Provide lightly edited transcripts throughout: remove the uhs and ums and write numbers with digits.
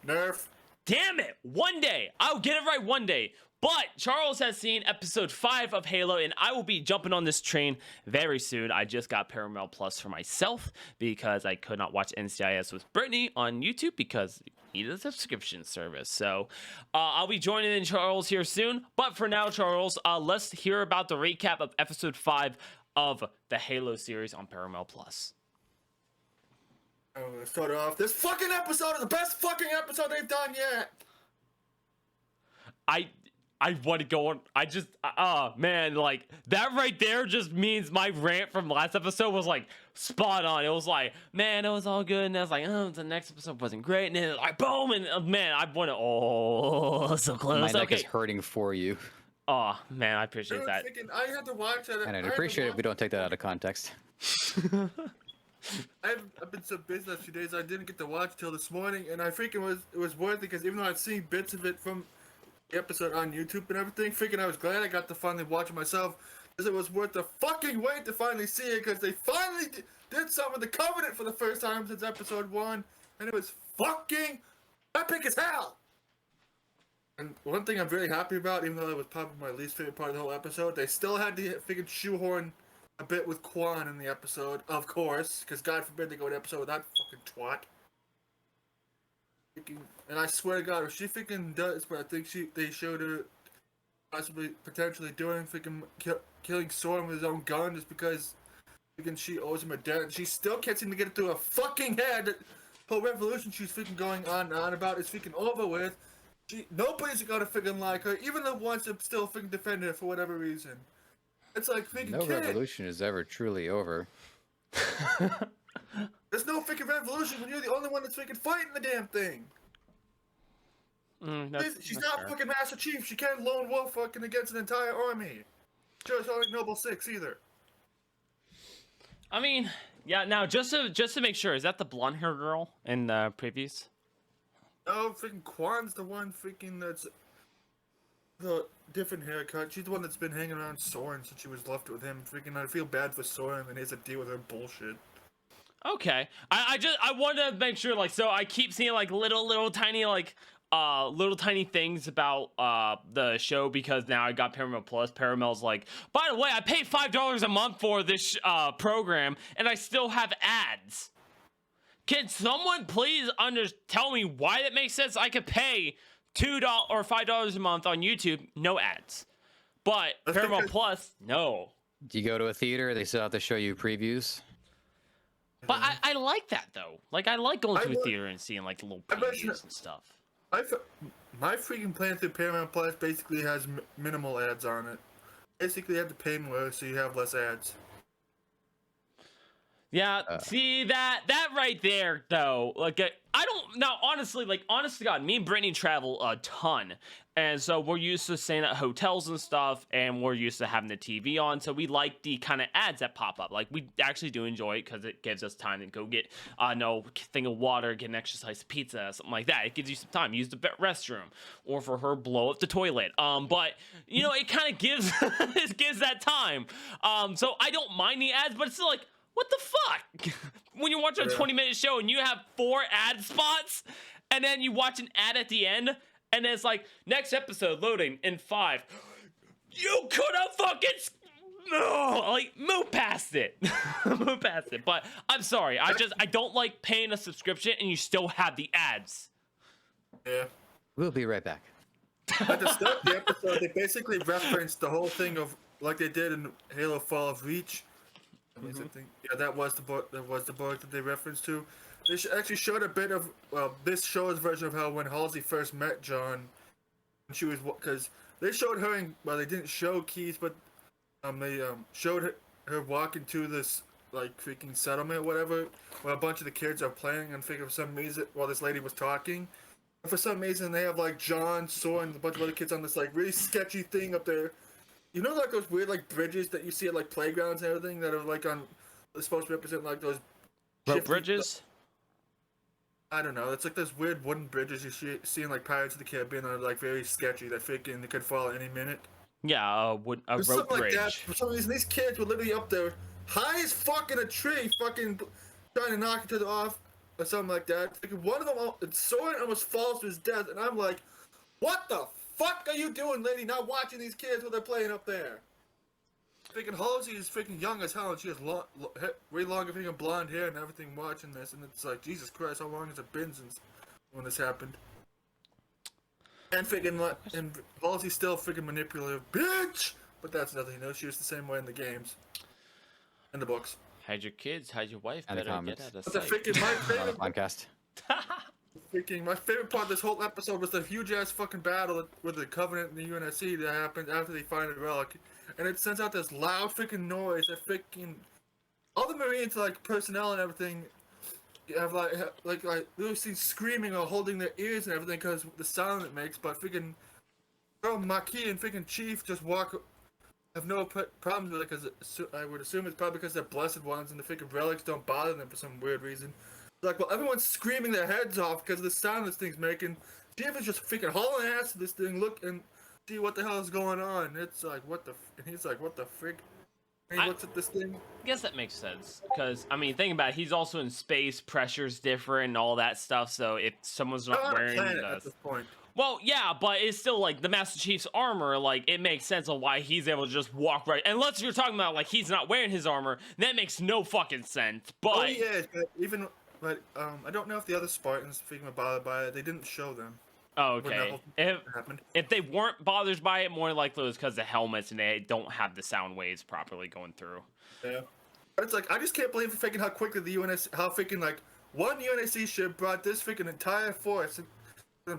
Nerf. Damn it! One day! I'll get it right one day. But Charles has seen episode 5 of Halo, and I will be jumping on this train very soon. I just got Paramount Plus for myself because I could not watch NCIS with Brittany on YouTube because he needs a subscription service. So I'll be joining in Charles here soon. But for now, Charles, let's hear about the recap of episode 5 of the Halo series on Paramount Plus. I'm gonna start off. This fucking episode is the best fucking episode they've done yet. I want to go on. I just, man, like that right there just means my rant from last episode was like spot on. It was like, man, it was all good, and I was like, oh, the next episode wasn't great, and then like, boom, and man, I want to, oh, so close. My neck is hurting for you. Oh man, I appreciate that. I had to watch it. And I'd appreciate it if we don't take that out of context. I've been so busy last few days I didn't get to watch till this morning, and I freaking it was worth it because even though I'd seen bits of it from the episode on YouTube and everything, freaking I was glad I got to finally watch it myself because it was worth the fucking wait to finally see it because they finally did something to cover it for the first time since episode 1, and it was fucking epic as hell. And one thing I'm very happy about, even though it was probably my least favorite part of the whole episode, they still had to freaking shoehorn a bit with Quan in the episode, of course, because God forbid they go to episode with that fucking twat. And I swear to God, if she freaking does, but I think they showed her possibly potentially doing freaking killing Soren with his own gun just because freaking she owes him a debt. She still can't seem to get it through her fucking head that whole revolution she's freaking going on and on about is freaking over with. Nobody's gonna freaking like her, even the ones that still freaking defend her for whatever reason. It's like freaking no revolution is ever truly over. There's no freaking revolution when you're the only one that's freaking fighting the damn thing. She's not fair. fucking Master Chief. She can't lone wolf fucking against an entire army. Sure, it's not like Noble Six either. I mean, yeah. Now, just to make sure, is that the blonde hair girl in the previews? No, freaking Quan's the one freaking that's the different haircut. She's the one that's been hanging around Soren since she was left with him. Freaking, I feel bad for Soren and he has to deal with her bullshit. Okay, I wanted to make sure, like, so I keep seeing like little tiny like little tiny things about the show because now I got Paramount Plus. Paramount's like, by the way, I pay $5 a month for this program and I still have ads. Can someone please tell me why that makes sense? I could pay $2 or $5 a month on YouTube, no ads, but Paramount Plus, no. Do you go to a theater? They still have to show you previews. But I like that though. Like I like going to a theater and seeing like little previews and stuff. My freaking plan through Paramount Plus basically has minimal ads on it. Basically, you have to pay more so you have less ads. Yeah, see that right there though. Like I don't now honestly, like honest to God, me and Brittany travel a ton. And so we're used to staying at hotels and stuff, and we're used to having the TV on. So we like the kind of ads that pop up. Like we actually do enjoy it because it gives us time to go get thing of water, get an extra slice of pizza, something like that. It gives you some time. Use the restroom, or for her, blow up the toilet. But you know, it kind of gives it gives that time. So I don't mind the ads, but it's still like, what the fuck? When you're watching a 20-minute show and you have 4 ad spots, and then you watch an ad at the end, and then it's like, next episode loading in 5. You could have fucking move past it. Move past it. But I'm sorry. I don't like paying a subscription and you still have the ads. Yeah. We'll be right back. At the start of the episode, they basically referenced the whole thing of like they did in Halo Fall of Reach. Yeah, that was the book that they referenced to. They actually showed a bit of this show's version of how when Halsey first met John, she was because they showed her in, well, they didn't show Keith, but they showed her walking to this like freaking settlement or whatever, where a bunch of the kids are playing, and for some reason while this lady was talking, and for some reason they have like John, Soren, and a bunch of other kids on this like really sketchy thing up there. You know, like those weird like bridges that you see at like playgrounds and everything that are like on, they're supposed to represent like those rope bridges. I don't know. It's like those weird wooden bridges you see in like Pirates of the Caribbean that are like very sketchy that freaking they could fall any minute. Yeah, a rope bridge. Like that. For some reason, these kids were literally up there, high as fucking a tree, fucking trying to knock each other off. or something like that. Freaking one of them, Soren almost falls to his death, and I'm like, what the fuck are you doing, lady? Not watching these kids while they're playing up there. Freaking Halsey is freaking young as hell, and she has way longer freaking blonde hair and everything watching this, and it's like, Jesus Christ, how long has it been since when this happened? And freaking, and Halsey's still freaking manipulative, bitch! But that's nothing, she was the same way in the games. In the books. Hide your kids, hide your wife, And the better get comments. out of But the sight. freaking, Podcast. my favorite part of this whole episode was the huge ass fucking battle with the Covenant and the UNSC that happened after they find the relic. And it sends out this loud freaking noise that freaking all the Marines, like personnel and everything, have like they're seen screaming or holding their ears and everything because the sound it makes. But freaking Girl Maquis and freaking Chief just have no problems with it because I would assume it's probably because they're blessed ones and the freaking relics don't bother them for some weird reason. Like, well, everyone's screaming their heads off because of the sound this thing's making. Chief is just freaking hauling ass to this thing, look and see what the hell is going on. It's like, what the, and he's like, what the frick? And he looks at this thing. I guess that makes sense because I mean, think about it. He's also in space. Pressure's different and all that stuff. So if someone's not wearing at this point. well, yeah, but it's still like the Master Chief's armor. Like it makes sense of why he's able to just walk right. Unless you're talking about like he's not wearing his armor, that makes no fucking sense. But Oh yeah, but I don't know if the other Spartans freaking were bothered by it. They didn't show them. oh, when that okay, whole thing happened. if they weren't bothered by it, more likely it was because the helmets and they don't have the sound waves properly going through. Yeah. But it's like, I just can't believe freaking how quickly how freaking like one UNSC ship brought this freaking entire force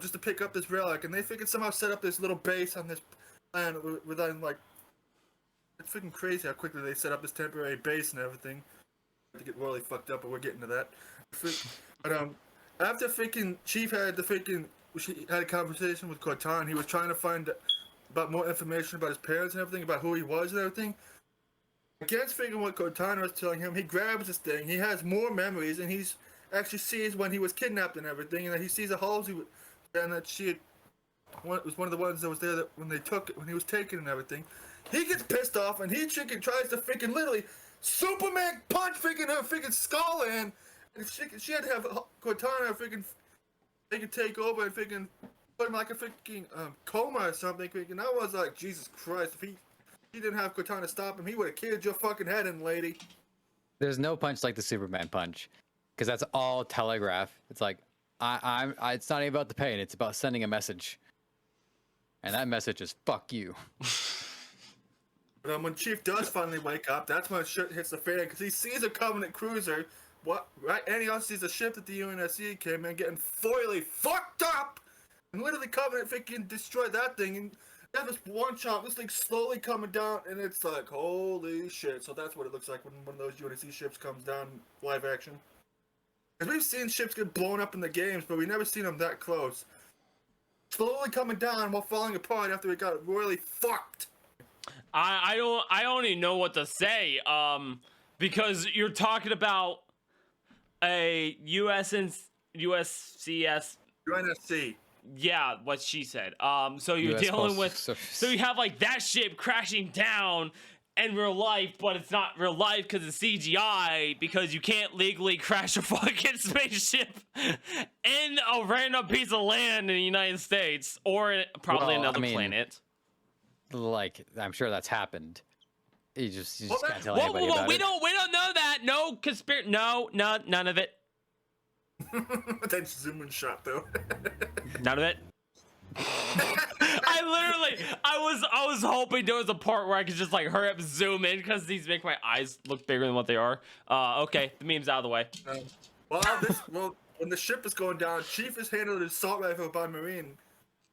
just to pick up this relic, and they freaking somehow set up this little base on this planet within like, it's freaking crazy how quickly they set up this temporary base and everything. To get really fucked up, but we're getting to that. But after freaking Chief had she had a conversation with Cortana, he was trying to find about more information about his parents and everything, about who he was and everything. Against freaking what Cortana was telling him, he grabs this thing, he has more memories, and he's actually sees when he was kidnapped and everything, and that he sees a Halsey, and that she was one of the ones that was there that when he was taken and everything. He gets pissed off, and he tries to freaking literally Superman punch freaking her freaking skull in, and she had to have Cortana freaking take over and freaking put him like a freaking coma or something. And I was like, Jesus Christ, if he didn't have Cortana stop him, he would have killed your fucking head in, lady. There's no punch like the Superman punch, because that's all telegraph. It's like it's not even about the pain; it's about sending a message, and that message is "fuck you." But when Chief does finally wake up, that's when shit hits the fan, because he sees a Covenant cruiser, and he also sees a ship that the UNSC came in getting foily fucked up, and literally Covenant freaking destroyed that thing, and that was one shot, this thing slowly coming down, and it's like, holy shit. So that's what it looks like when one of those UNSC ships comes down live action. Because we've seen ships get blown up in the games, but we've never seen them that close. Slowly coming down while falling apart after it got royally fucked. I don't even know what to say. Because you're talking about a USCS. UNSC. Yeah, what she said. So you're US dealing Postal with. Service. So you have like that ship crashing down in real life, but it's not real life because it's CGI. Because you can't legally crash a fucking spaceship in a random piece of land in the United States or probably Well, another I mean, planet. Like, I'm sure that's happened. You just can't tell Whoa, anybody whoa, whoa! about We it. don't know that. No conspiracy. No, none of it. That zoom in shot though. None of it. I was hoping there was a part where I could just like hurry up, zoom in, because these make my eyes look bigger than what they are. Okay, the meme's out of the way. Well, when the ship is going down, Chief is handled an assault rifle by Marine.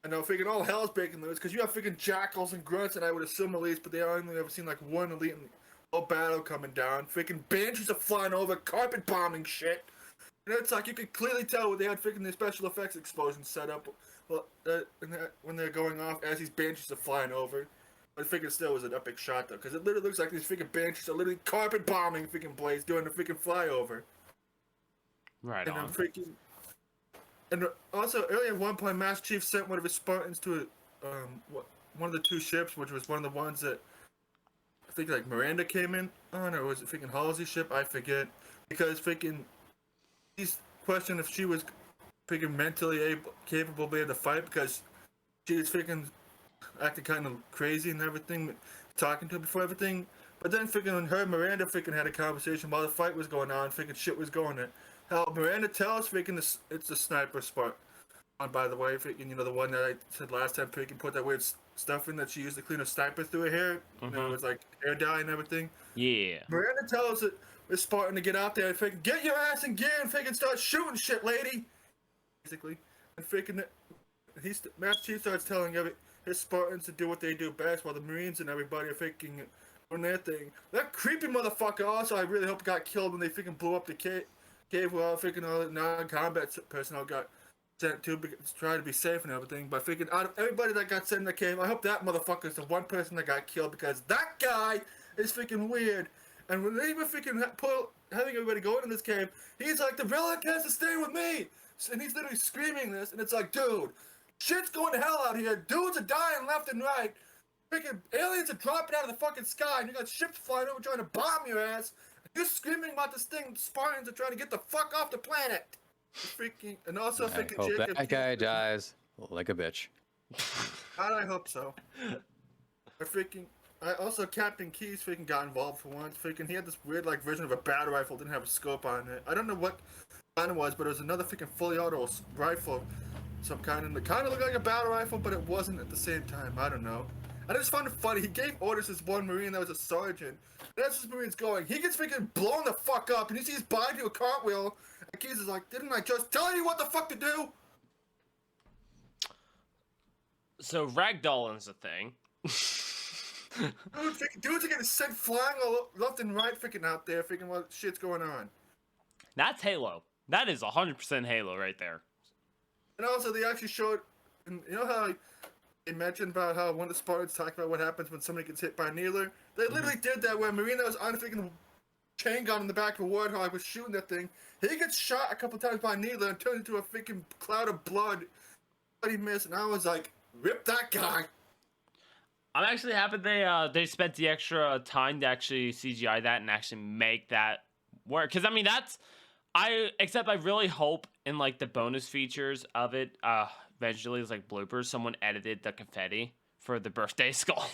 I know, freaking all hell's breaking loose, because you have freaking jackals and grunts, and I would assume elites, but they only ever seen like one elite in the whole battle coming down. Freaking banshees are flying over, carpet bombing shit. And it's like, you could clearly tell they had freaking the special effects explosions set up when they're going off as these banshees are flying over. But I still it was an epic shot though, because it literally looks like these freaking banshees are literally carpet bombing freaking Blaze doing the freaking flyover. Right And on. And also, earlier at one point, Master Chief sent one of his Spartans to one of the two ships, which was one of the ones that I think like Miranda came in on, or was it freaking Halsey's ship? I forget. Because freaking question if she was freaking mentally capable of being able to fight because she was freaking acting kind of crazy and everything, talking to him before everything. But then freaking when her and Miranda freaking had a conversation while the fight was going on, freaking shit was going on. How Miranda tells freaking it's the sniper spot. By the way, freaking, you know, the one that I said last time, freaking put that weird stuff in that she used to clean a sniper through her hair. You know, it was like hair dye and everything. Yeah. Miranda tells it this Spartan to get out there and freaking get your ass in gear and freaking start shooting shit, lady. Basically, and freaking Master Chief starts telling his Spartans to do what they do best, while the Marines and everybody are freaking doing their thing. That creepy motherfucker also, I really hope got killed when they freaking blew up the cave where all freaking all the non-combat personnel got sent to try to be safe and everything. But freaking out of everybody that got sent in the cave, I hope that motherfucker is the one person that got killed, because that guy is freaking weird. And when they were freaking having everybody go into this cave, he's like, the villain has to stay with me. And he's literally screaming this, and it's like, dude, shit's going to hell out here. Dudes are dying left and right. Freaking aliens are dropping out of the fucking sky, and you got ships flying over trying to bomb your ass. You're screaming about this thing. Spartans are trying to get the fuck off the planet. Freaking, and also freaking hope Jacob. that guy dies like a bitch. I hope so. But freaking, also Captain Keyes freaking got involved for once. Freaking, he had this weird like version of a battle rifle, didn't have a scope on it. I don't know what kind it was, but it was another freaking fully auto rifle, some kind, and it kind of looked like a battle rifle, but it wasn't at the same time. I don't know. I just found it funny. He gave orders to this one Marine that was a sergeant. And as this Marine's going, he gets freaking blown the fuck up, and you see his body do a cartwheel. And Keyes is like, didn't I just tell you what the fuck to do? So ragdolling's a thing. Dudes are getting sent flying all left and right freaking out there, freaking what shit's going on. That's Halo. That is 100% Halo right there. And also, they actually showed, and you know how they mentioned about how one of the Spartans talked about what happens when somebody gets hit by a needler? They literally did that where Marina was on a freaking chain gun in the back of a warthog, was shooting that thing. He gets shot a couple times by a needler and turned into a freaking cloud of blood. But he missed, and I was like, rip that guy. I'm actually happy they spent the extra time to actually CGI that and actually make that work. Because, I mean, except I really hope in, like, the bonus features of it, eventually, it's like bloopers, someone edited the confetti for the birthday skull.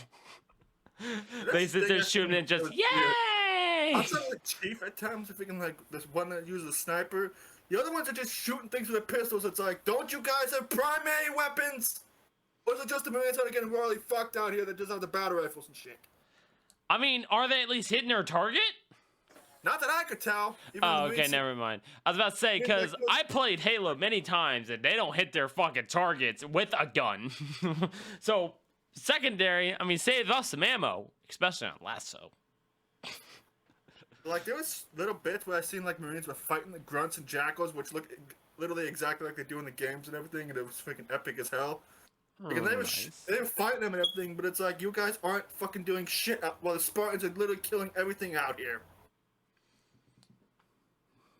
They sit there shooting and just, yay! Also, the Chief at times, if we can, like, this one that uses a sniper, the other ones are just shooting things with their pistols. It's like, don't you guys have primary weapons? Or is it just the Marines that are getting royally fucked out here that just have the battle rifles and shit? I mean, are they at least hitting their target? Not that I could tell. Oh, okay, never mind. I was about to say, because I played Halo many times, and they don't hit their fucking targets with a gun. So, secondary, I mean, save us some ammo, especially on Lasso. Like, there was little bits where I seen, like, Marines were fighting the grunts and jackals, which look literally exactly like they do in the games and everything, and it was freaking epic as hell. Because they were fighting them and everything, but it's like, you guys aren't fucking doing shit while the Spartans are literally killing everything out here.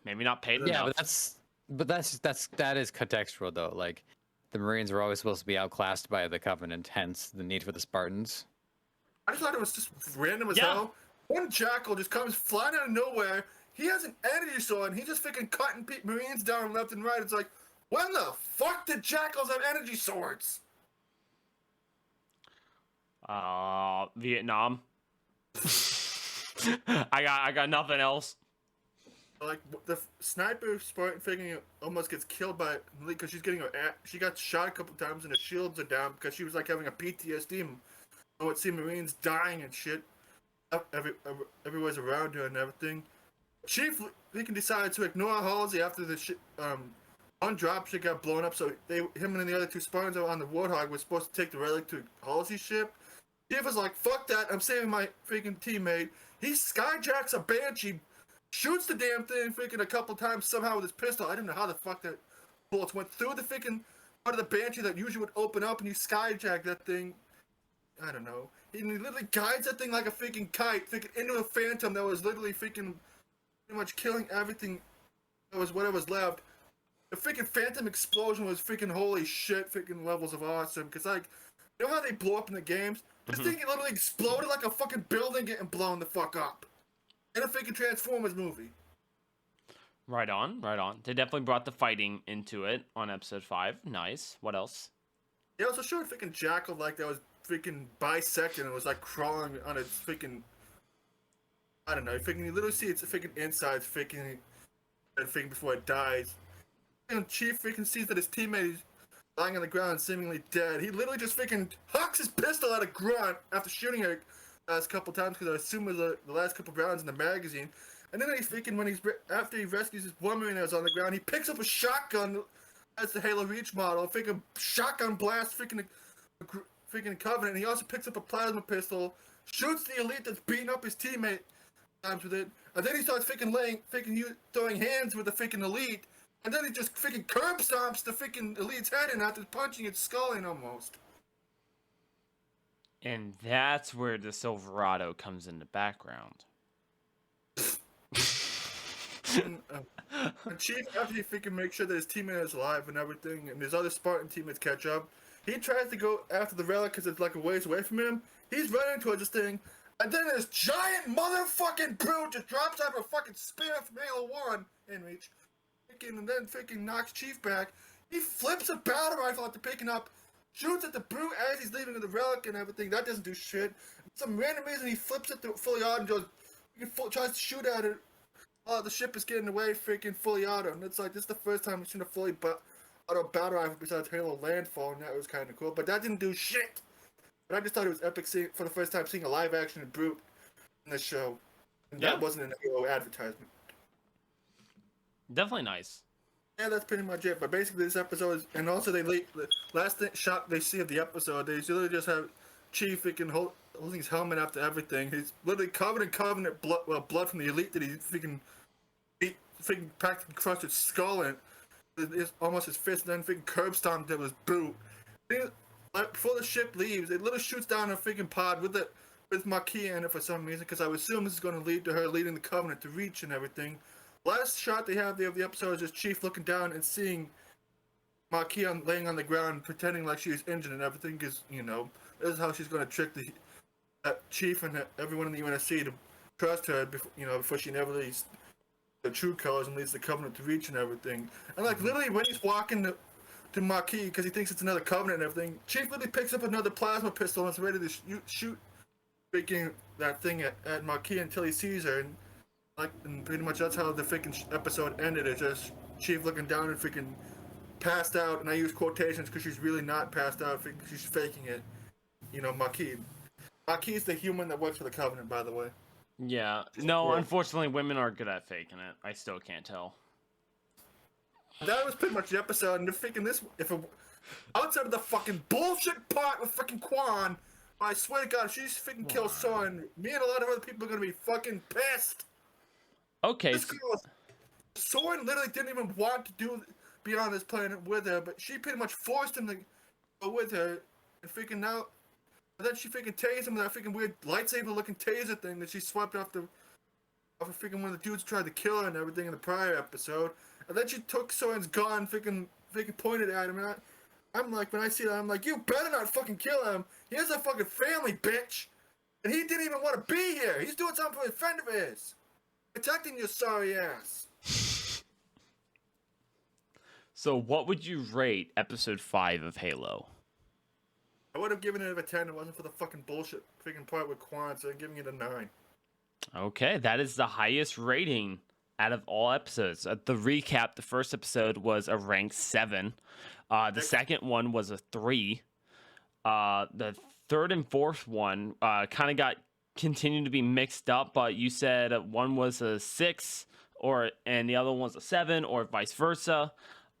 Maybe not paid Yeah, enough. but that is contextual though. Like, the Marines were always supposed to be outclassed by the Covenant, hence the need for the Spartans. I just thought it was just random as Yeah. hell. One jackal just comes flying out of nowhere. He has an energy sword, and he's just freaking cutting Marines down left and right. It's like, when the fuck did jackals have energy swords? Vietnam. I got nothing else. Like, the sniper Spartan freaking almost gets killed by because she's getting she got shot a couple times and her shields are down because she was like having a PTSD. I would see Marines dying and shit everywhere's around her and everything. Chief freaking decided to ignore Halsey after the one dropship got blown up, so him and the other two Spartans that were on the Warthog were supposed to take the relic to Halsey's ship. Chief was like, fuck that, I'm saving my freaking teammate. He skyjacks a Banshee, shoots the damn thing freaking a couple times somehow with his pistol. I don't know how the fuck that bullets went through the freaking part of the Banshee that usually would open up, and you skyjack that thing. I don't know. He literally guides that thing like a freaking kite, freaking into a phantom that was literally freaking pretty much killing everything that was what it was left. The freaking phantom explosion was freaking holy shit, freaking levels of awesome. Because, like, you know how they blow up in the games? This thing literally exploded like a fucking building getting blown the fuck up. In a freaking Transformers movie. Right on, right on. They definitely brought the fighting into it on episode 5. Nice. What else? They also showed freaking Jackal like that was freaking bisected and was like crawling on its freaking. I don't know. Freaking, you literally see its freaking insides freaking and freaking before it dies. And Chief freaking sees that his teammate is lying on the ground, seemingly dead. He literally just freaking hucks his pistol at a grunt after shooting her last couple times because I assume it was the last couple rounds in the magazine. And then he freaking after he rescues his woman that was on the ground, he picks up a shotgun. That's the Halo Reach model. Freaking shotgun blast, freaking Covenant. And he also picks up a plasma pistol, shoots the elite that's beating up his teammate times with it, and then he starts throwing hands with the freaking elite, and then he just freaking curb stomps the freaking elite's head in after punching its skull in almost. And that's where the Silverado comes in the background. And Chief, after he freaking makes sure that his teammate is alive and everything, and his other Spartan teammates catch up, he tries to go after the relic because it's like a ways away from him. He's running towards this thing, and then this giant motherfucking brute just drops out of a fucking spear from Halo 1 in Reach, and then freaking knocks Chief back. He flips a battle rifle after picking up, shoots at the brute as he's leaving the relic and everything. That doesn't do shit. For some random reason, he flips it to fully auto and just tries to shoot at it. Oh, the ship is getting away, freaking fully auto. And it's like, this is the first time we've seen a fully auto battle rifle besides Halo Landfall, and that was kind of cool. But that didn't do shit. But I just thought it was epic seeing, for the first time, seeing a live action brute in this show. And that wasn't an Halo advertisement. Definitely nice. Yeah, that's pretty much it. But basically, this episode is, and also the last shot they see of the episode, they literally just have Chief freaking holding his helmet after everything. He's literally covered in Covenant blood from the elite that he freaking practically crushed its skull in. It's almost his fist, and then freaking curb stomped it with his boot. Before the ship leaves, it literally shoots down a freaking pod with Maquia in it for some reason, because I would assume this is going to lead to her leading the Covenant to Reach and everything. Last shot they have there of the episode is just Chief looking down and seeing Maquia laying on the ground, pretending like she's injured and everything, because, you know, this is how she's going to trick the Chief and everyone in the UNSC to trust her, before she never leaves the true colors and leads the Covenant to Reach and everything. And, like, literally when he's walking to Maquis, because he thinks it's another Covenant and everything, Chief literally picks up another plasma pistol and is ready to shoot freaking that thing at Maquis until he sees her. And pretty much that's how the freaking episode ended. It's just Chief looking down and freaking passed out, and I use quotations because she's really not passed out, she's faking it. Maquis. Maquis is the human that works for the Covenant, by the way. Yeah. No, unfortunately, women are good at faking it. I still can't tell. That was pretty much the episode, and they're thinking outside of the fucking bullshit part with fucking Quan, I swear to God, if she's freaking kills Soren, me and a lot of other people are gonna be fucking pissed. Okay. Soren literally didn't even want to be on this planet with her, but she pretty much forced him to go with her, and freaking now, and then she freaking tased him with that freaking weird lightsaber-looking taser thing that she swept off of freaking one of the dudes who tried to kill her and everything in the prior episode. And then she took Soren's gun, freaking pointed at him, and I'm like, when I see that, I'm like, you better not fucking kill him. He has a fucking family, bitch. And he didn't even want to be here. He's doing something for a friend of his. Protecting your sorry ass. So what would you rate episode 5 of Halo? I would have given it a 10 if it wasn't for the fucking bullshit freaking part with Quan, so I'm giving it a 9. Okay, that is the highest rating out of all episodes. The recap, the first episode was a rank 7. The second one was a 3. The third and fourth one kind of got continued to be mixed up, but you said one was a 6 and the other one was a 7, or vice versa.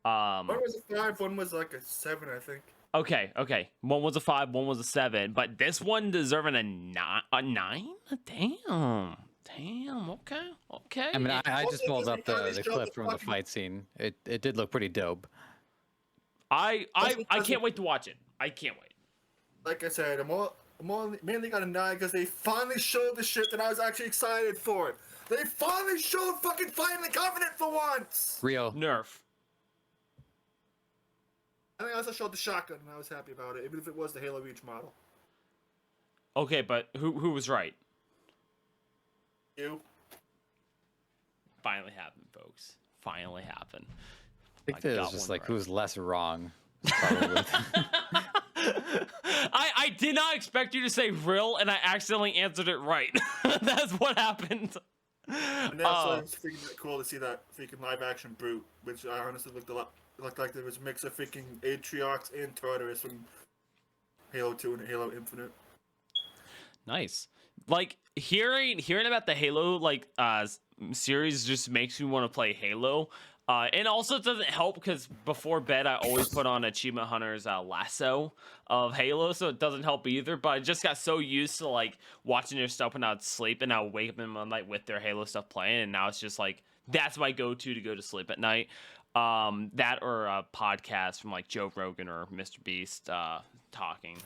One was a 5, one was like a 7, I think. Okay. One was a 5, one was a 7, but this one deserving a 9? Damn. Okay. I mean, I just pulled up the clip from the fight scene. It did look pretty dope. I can't wait to watch it. I can't wait. Like I said, I'm mainly got a 9 because they finally showed the shit that I was actually excited for. They finally showed fucking fighting the Covenant for once! Real. Nerf. And they also showed the shotgun, and I was happy about it, even if it was the Halo Reach model. Okay, but who was right? You. Finally happened, folks. finally happen. I think I that got is just one like right. who's less wrong. Probably. I did not expect you to say real, and I accidentally answered it right. That's what happened. And also, it's freaking cool to see that freaking live action brute, which I honestly looked like there was a mix of freaking Atriox and Tartarus from Halo 2 and Halo Infinite. Nice. Like hearing about the Halo series just makes me want to play Halo. And also it doesn't help because before bed I always put on Achievement Hunter's lasso of Halo, so it doesn't help either. But I just got so used to like watching their stuff when I'd sleep, and I would wake up in the night with their Halo stuff playing, and now it's just like that's my go-to to go to sleep at night. That or a podcast from like Joe Rogan or Mr. Beast talking.